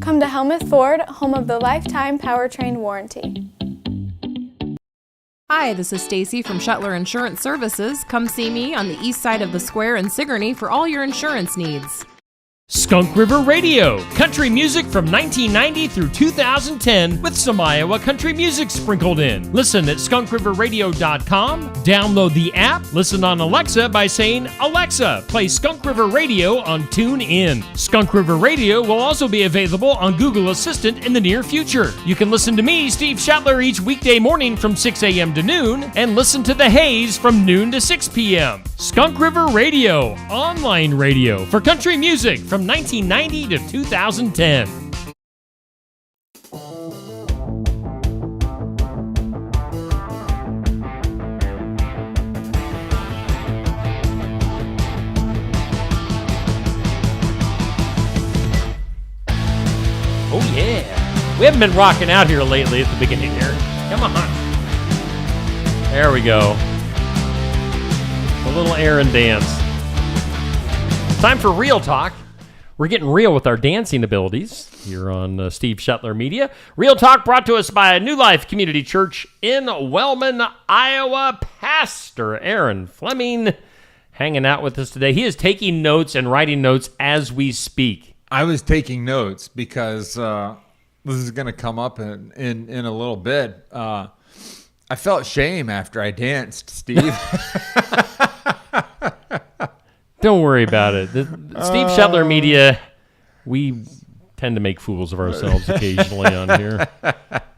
Come to Helmuth Ford, home of the lifetime powertrain warranty. Hi, this is Stacy from Shuttler Insurance Services. Come see me on the east side of the square in Sigourney for all your insurance needs. Skunk River Radio, country music from 1990 through 2010 with some Iowa country music sprinkled in. Listen at skunkriverradio.com, download the app, listen on Alexa by saying, Alexa, play Skunk River Radio on TuneIn. Skunk River Radio will also be available on Google Assistant in the near future. You can listen to me, Steve Shuttler, each weekday morning from 6 a.m. to noon, and listen to The Haze from noon to 6 p.m. Skunk River Radio, online radio for country music from 1990 to 2010. Oh yeah, we haven't been rocking out here lately at the beginning here. Come on. There we go. A little Aaron dance. Time for Real Talk. We're getting real with our dancing abilities here on Steve Shuttler Media. Real Talk brought to us by New Life Community Church in Wellman, Iowa. Pastor Aaron Fleming hanging out with us today. He is taking notes and writing notes as we speak. I was taking notes because this is going to come up in a little bit. I felt shame after I danced, Steve. Don't worry about it. Steve Shuttler Media, we tend to make fools of ourselves occasionally on here.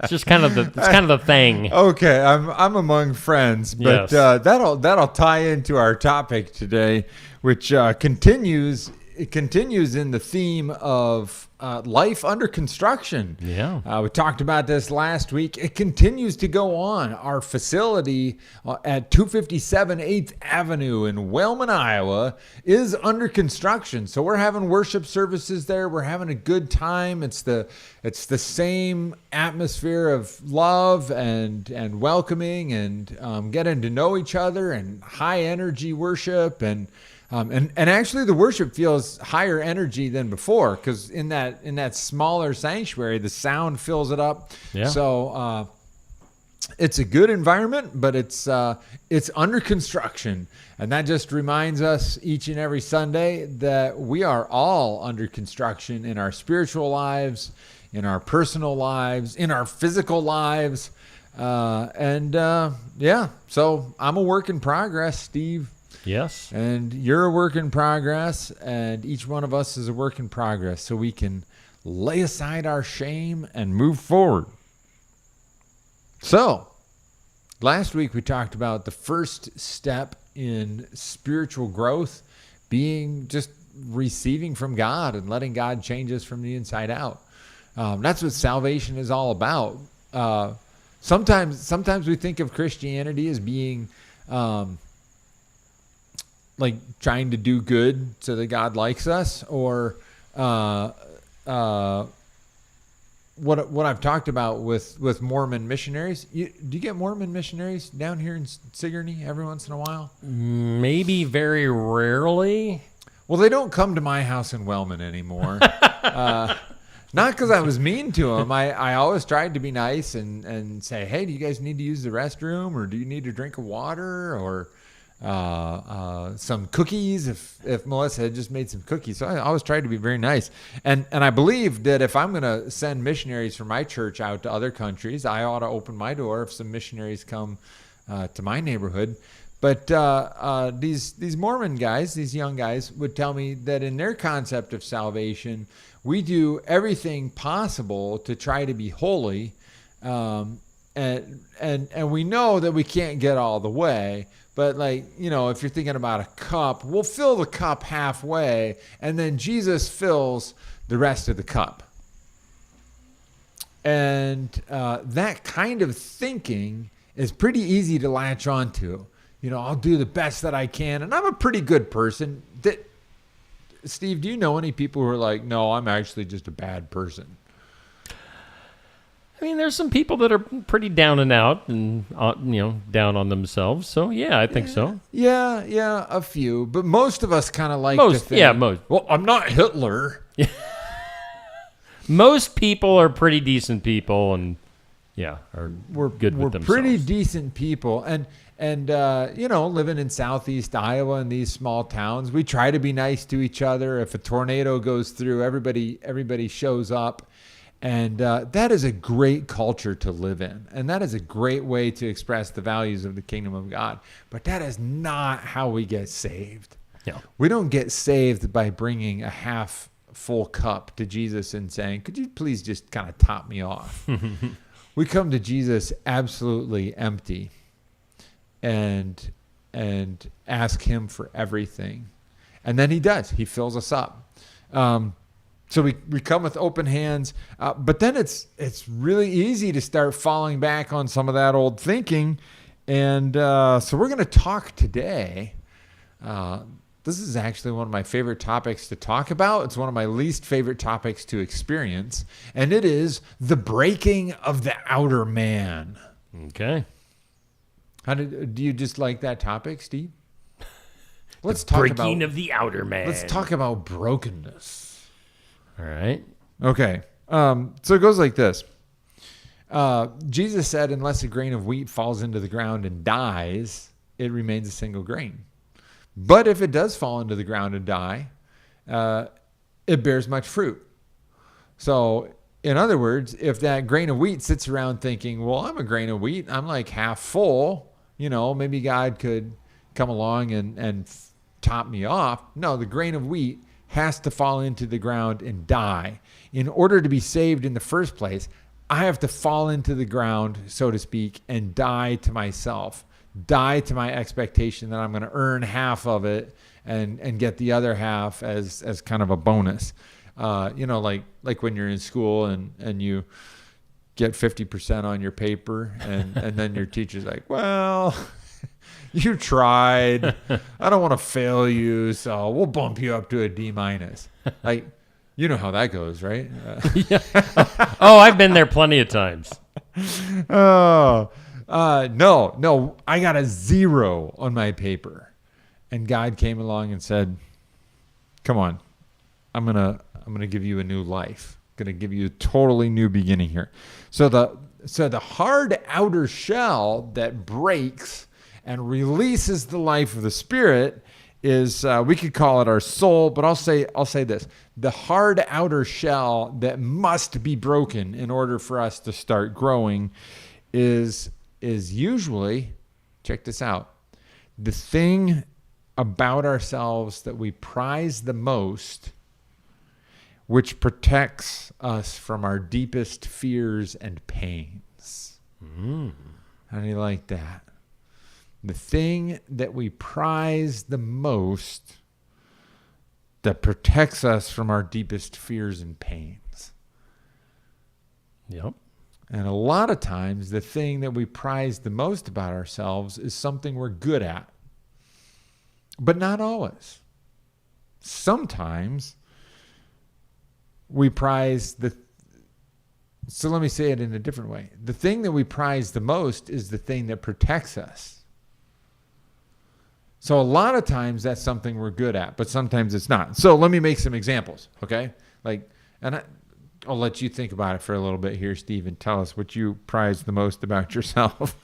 It's just kind of the thing. Okay, I'm among friends, but Yes. that'll tie into our topic today, which continues in the theme of life under construction. Yeah. We talked about this last week. It continues to go on. Our facility at 257 8th Avenue in Wellman, Iowa is under construction. So we're having worship services there. We're having a good time. It's the same atmosphere of love and welcoming and getting to know each other and high energy worship and actually the worship feels higher energy than before because in that smaller sanctuary, the sound fills it up. Yeah. So it's a good environment, but it's under construction. And that just reminds us each and every Sunday that we are all under construction in our spiritual lives, in our personal lives, in our physical lives. So I'm a work in progress, Steve. Yes. And you're a work in progress, and each one of us is a work in progress, so we can lay aside our shame and move forward. So, last week we talked about the first step in spiritual growth being just receiving from God and letting God change us from the inside out. That's what salvation is all about. Sometimes we think of Christianity as being like trying to do good so that God likes us, or what I've talked about with Mormon missionaries. Do you get Mormon missionaries down here in Sigourney every once in a while? Maybe very rarely. Well, they don't come to my house in Wellman anymore. Not because I was mean to them. I always tried to be nice and say, hey, do you guys need to use the restroom, or do you need a drink of water, or some cookies if Melissa had just made some cookies. So I always tried to be very nice. And I believe that if I'm going to send missionaries from my church out to other countries, I ought to open my door if some missionaries come to my neighborhood. But these Mormon guys, these young guys, would tell me that in their concept of salvation, we do everything possible to try to be holy. And we know that we can't get all the way. But if you're thinking about a cup, we'll fill the cup halfway, and then Jesus fills the rest of the cup. And that kind of thinking is pretty easy to latch onto. I'll do the best that I can, and I'm a pretty good person. Steve, do you know any people who are like, no, I'm actually just a bad person? I mean, there's some people that are pretty down and out and, down on themselves. So, yeah, I think so. Yeah, a few. But most of us kind of like most, to think, yeah, most. well, I'm not Hitler. Most people are pretty decent people, and are good with themselves. We're pretty decent people, and living in Southeast Iowa in these small towns, we try to be nice to each other. If a tornado goes through, everybody shows up. And that is a great culture to live in. And that is a great way to express the values of the kingdom of God. But that is not how we get saved. No. We don't get saved by bringing a half full cup to Jesus and saying, could you please just kind of top me off? We come to Jesus absolutely empty and ask him for everything. And then he does. He fills us up. So we come with open hands, but then it's really easy to start falling back on some of that old thinking. And so we're going to talk today. This is actually one of my favorite topics to talk about. It's one of my least favorite topics to experience. And it is the breaking of the outer man. Okay. Do you just like that topic, Steve? Let's talk Breaking of the outer man. Let's talk about brokenness. All right. Okay. So it goes like this. Jesus said, unless a grain of wheat falls into the ground and dies, it remains a single grain. But if it does fall into the ground and die, it bears much fruit. So in other words, if that grain of wheat sits around thinking, well, I'm a grain of wheat, I'm like half full, maybe God could come along and top me off. No, the grain of wheat has to fall into the ground and die. In order to be saved in the first place, I have to fall into the ground, so to speak, and die to myself, die to my expectation that I'm going to earn half of it and get the other half as kind of a bonus. Like when you're in school and you get 50% on your paper and then your teacher's like, well, you tried. I don't want to fail you, so we'll bump you up to a D-. Like, you know how that goes, right? Yeah. Oh, I've been there plenty of times. No, I got a 0 on my paper, and God came along and said, "Come on, I'm gonna give you a new life. I'm gonna give you a totally new beginning here." So the hard outer shell that breaks and releases the life of the spirit is, we could call it our soul, but I'll say this: the hard outer shell that must be broken in order for us to start growing is usually, check this out, the thing about ourselves that we prize the most, which protects us from our deepest fears and pains. How do you like that? The thing that we prize the most that protects us from our deepest fears and pains. Yep. And a lot of times, the thing that we prize the most about ourselves is something we're good at. But not always. Sometimes we prize so let me say it in a different way. The thing that we prize the most is the thing that protects us. So a lot of times that's something we're good at, but sometimes it's not. So let me make some examples, okay? I'll let you think about it for a little bit here, Steve, and tell us what you prize the most about yourself.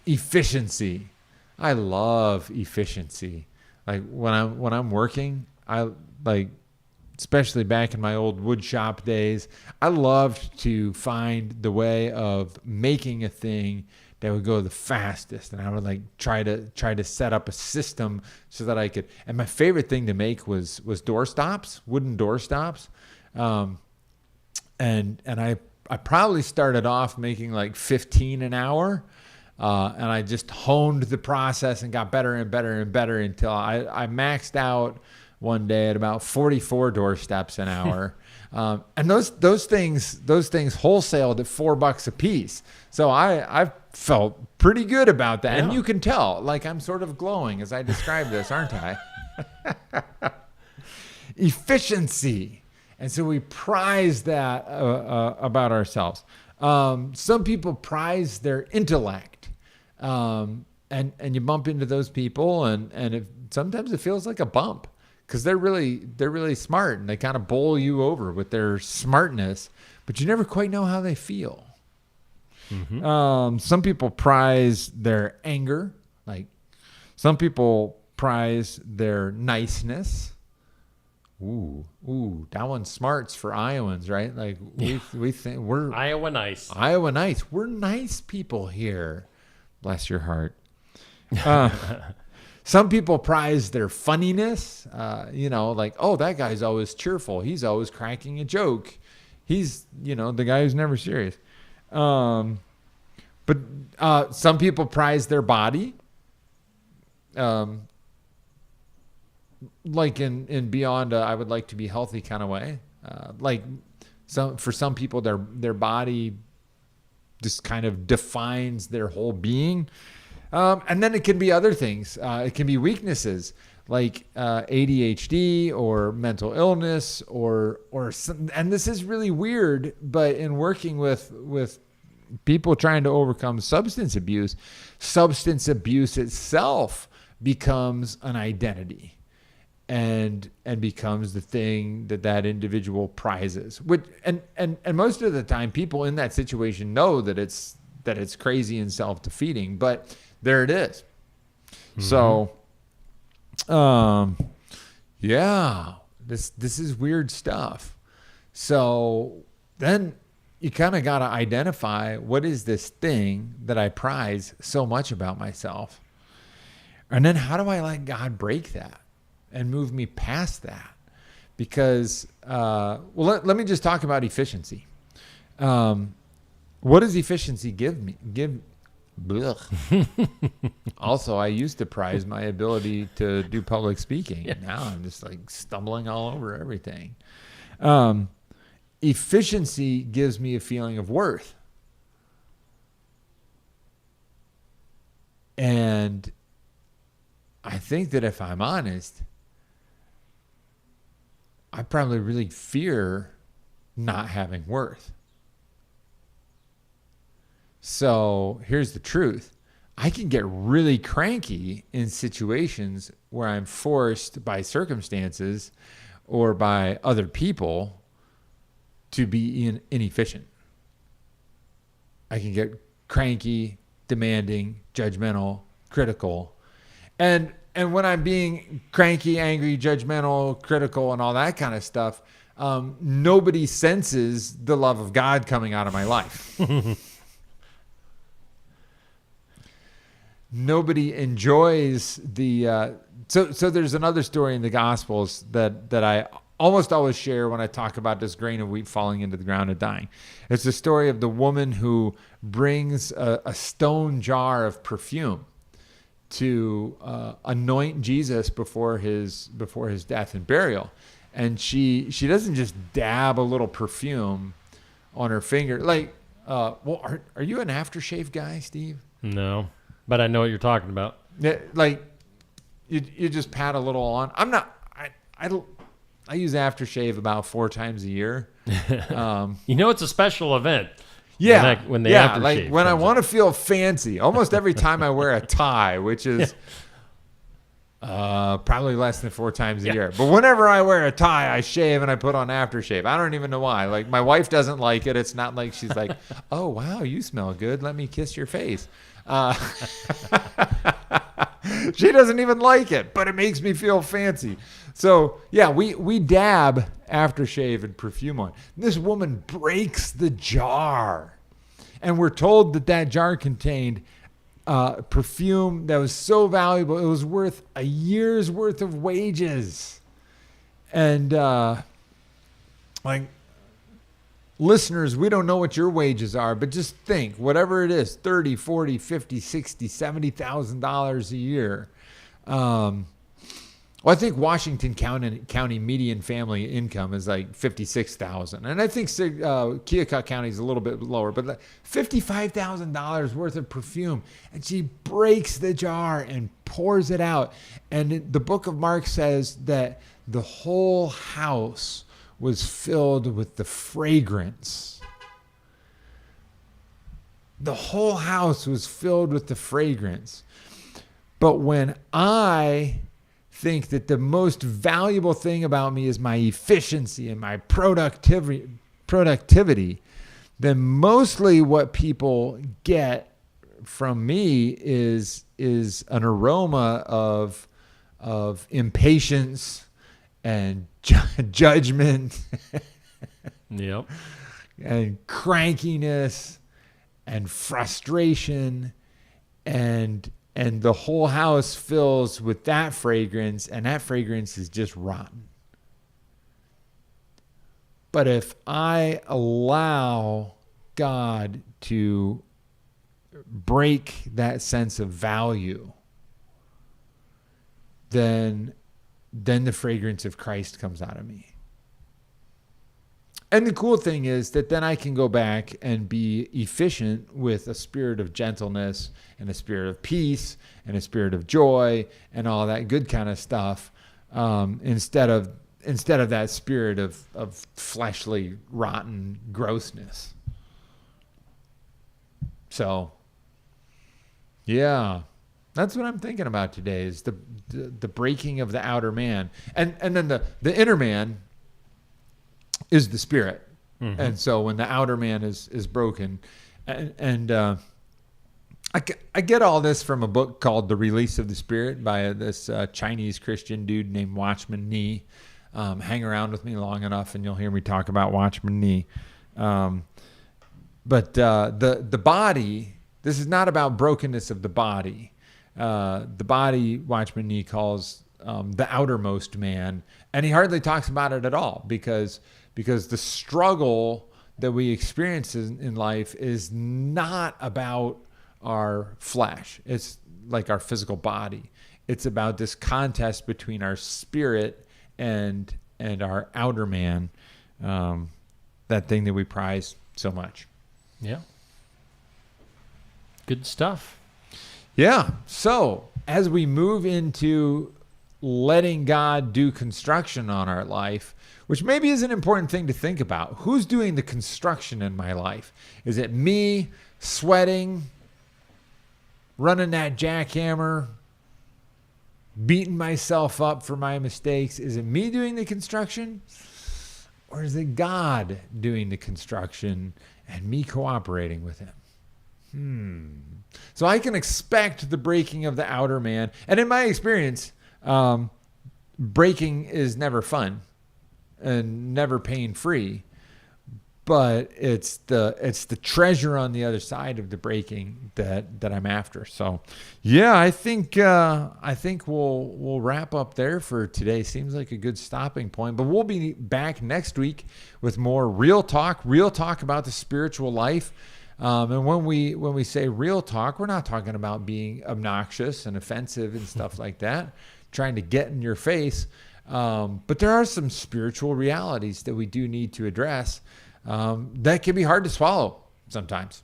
Efficiency. I love efficiency. Like when I'm working, especially back in my old wood shop days, I loved to find the way of making a thing that would go the fastest, and I would try to set up a system so that I could. And my favorite thing to make was door stops, wooden door stops, and I probably started off making like 15 an hour, and I just honed the process and got better and better and better until I maxed out one day at about 44 door steps an hour. And those things wholesaled at $4 a piece. So I felt pretty good about that. Yeah. And you can tell, like, I'm sort of glowing as I describe this, aren't I? Efficiency. And so we prize that about ourselves. Some people prize their intellect. And you bump into those people, and sometimes it feels like a bump. because they're really smart and they kind of bowl you over with their smartness, but you never quite know how they feel. Some people prize their anger, like some people prize their niceness. Ooh, that one's smarts for Iowans, right? Like we think we're Iowa nice. Iowa nice. We're nice people here. Bless your heart. Some people prize their funniness. Like, oh, that guy's always cheerful. He's always cracking a joke. He's, the guy who's never serious. But some people prize their body. Like in beyond I would like to be healthy kind of way. For some people, their body just kind of defines their whole being. And then it can be other things. It can be weaknesses like ADHD or mental illness or some, and this is really weird, but in working with people trying to overcome substance abuse itself becomes an identity and becomes the thing that individual prizes. And most of the time people in that situation know that it's crazy and self-defeating, but there it is. So, this is weird stuff. So then you kind of got to identify, what is this thing that I prize so much about myself? And then how do I let God break that and move me past that? Because, let me just talk about efficiency. What does efficiency give me? Also, I used to prize my ability to do public speaking. Yeah. Now I'm just like stumbling all over everything. Efficiency gives me a feeling of worth. And I think that if I'm honest, I probably really fear not having worth. So here's the truth. I can get really cranky in situations where I'm forced by circumstances or by other people to be inefficient. I can get cranky, demanding, judgmental, critical. And when I'm being cranky, angry, judgmental, critical, and all that kind of stuff, nobody senses the love of God coming out of my life. Nobody enjoys the so there's another story in the Gospels that I almost always share when I talk about this grain of wheat falling into the ground and dying. It's the story of the woman who brings a stone jar of perfume to anoint Jesus before his death and burial. And she doesn't just dab a little perfume on her finger. Like, are you an aftershave guy, Steve? No. But I know what you're talking about. Yeah, like you just pat a little on. I'm not. I use aftershave about 4 times a year. It's a special event. Yeah, when aftershave like when I want to feel fancy. Almost every time I wear a tie, which is probably less than 4 times a year. But whenever I wear a tie, I shave and I put on aftershave. I don't even know why. Like my wife doesn't like it. It's not like she's like, "Oh wow, you smell good. Let me kiss your face." She doesn't even like it, but it makes me feel fancy. So yeah, we dab aftershave and perfume on. This woman breaks the jar, and we're told that jar contained perfume that was so valuable it was worth a year's worth of wages. And listeners, we don't know what your wages are, but just think, whatever it is, $30, $40, $50, $60, $70,000 a year. I think Washington County median family income is like $56,000, and I think Keokuk County is a little bit lower, but $55,000 worth of perfume, and she breaks the jar and pours it out. And the book of Mark says that the whole house was filled with the fragrance. The whole house was filled with the fragrance. But when I think that the most valuable thing about me is my efficiency and my productivity, then mostly what people get from me is an aroma of impatience and judgment Yep. and crankiness and frustration, and the whole house fills with that fragrance, and that fragrance is just rotten. But if I allow God to break that sense of value, then the fragrance of Christ comes out of me. And the cool thing is that then I can go back and be efficient with a spirit of gentleness and a spirit of peace and a spirit of joy and all that good kind of stuff, instead of that spirit of fleshly, rotten grossness. So, yeah, that's what I'm thinking about today, is the breaking of the outer man. And then the inner man is the spirit. Mm-hmm. And so when the outer man is broken, and I get all this from a book called The Release of the Spirit by this Chinese Christian dude named Watchman Nee. Hang around with me long enough and you'll hear me talk about Watchman Nee. But the body, this is not about brokenness of the body. The body, Watchman Nee calls the outermost man, and he hardly talks about it at all, because the struggle that we experience in life is not about our flesh. It's like our physical body. It's about this contest between our spirit and our outer man, that thing that we prize so much. Yeah. Good stuff. Yeah. So as we move into letting God do construction on our life, which maybe is an important thing to think about. Who's doing the construction in my life? Is it me sweating, running that jackhammer, beating myself up for my mistakes? Is it me doing the construction? Or is it God doing the construction and me cooperating with him? So I can expect the breaking of the outer man. And in my experience, breaking is never fun and never pain-free, but it's the treasure on the other side of the breaking that I'm after. So, yeah, I think we'll wrap up there for today. Seems like a good stopping point. But we'll be back next week with more real talk about the spiritual life. And when we say real talk, we're not talking about being obnoxious and offensive and stuff like that, trying to get in your face. But there are some spiritual realities that we do need to address. That can be hard to swallow sometimes.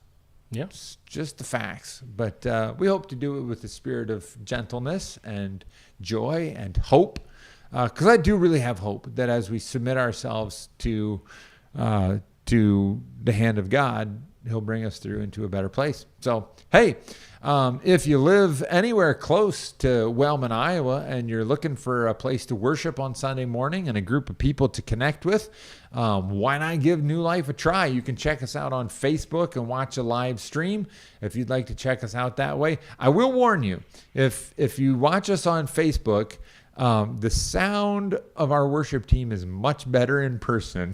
Yeah. It's just the facts. But we hope to do it with the spirit of gentleness and joy and hope. Because I do really have hope that as we submit ourselves to the hand of God, he'll bring us through into a better place. So, hey, if you live anywhere close to Wellman, Iowa, and you're looking for a place to worship on Sunday morning and a group of people to connect with, why not give New Life a try? You can check us out on Facebook and watch a live stream if you'd like to check us out that way. I will warn you, if you watch us on Facebook, the sound of our worship team is much better in person.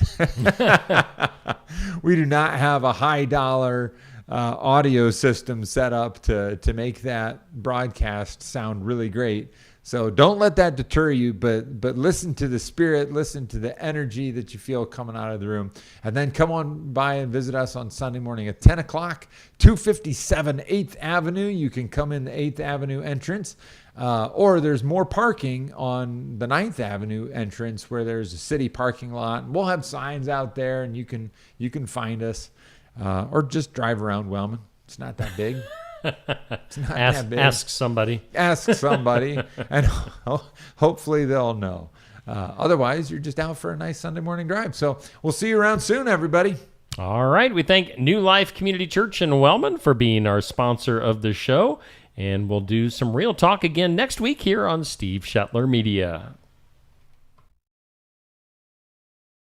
We do not have a high dollar audio system set up to make that broadcast sound really great. So don't let that deter you, but listen to the spirit, listen to the energy that you feel coming out of the room. And then come on by and visit us on Sunday morning at 10 o'clock, 257 8th Avenue. You can come in the 8th Avenue entrance. Or there's more parking on the 9th Avenue entrance where there's a city parking lot. And we'll have signs out there, and you can find us. Or just drive around Wellman. It's not that big. It's not that big. Ask somebody. Ask somebody, and hopefully they'll know. Otherwise, you're just out for a nice Sunday morning drive. So we'll see you around soon, everybody. All right. We thank New Life Community Church in Wellman for being our sponsor of the show. And we'll do some real talk again next week here on Steve Shetler Media.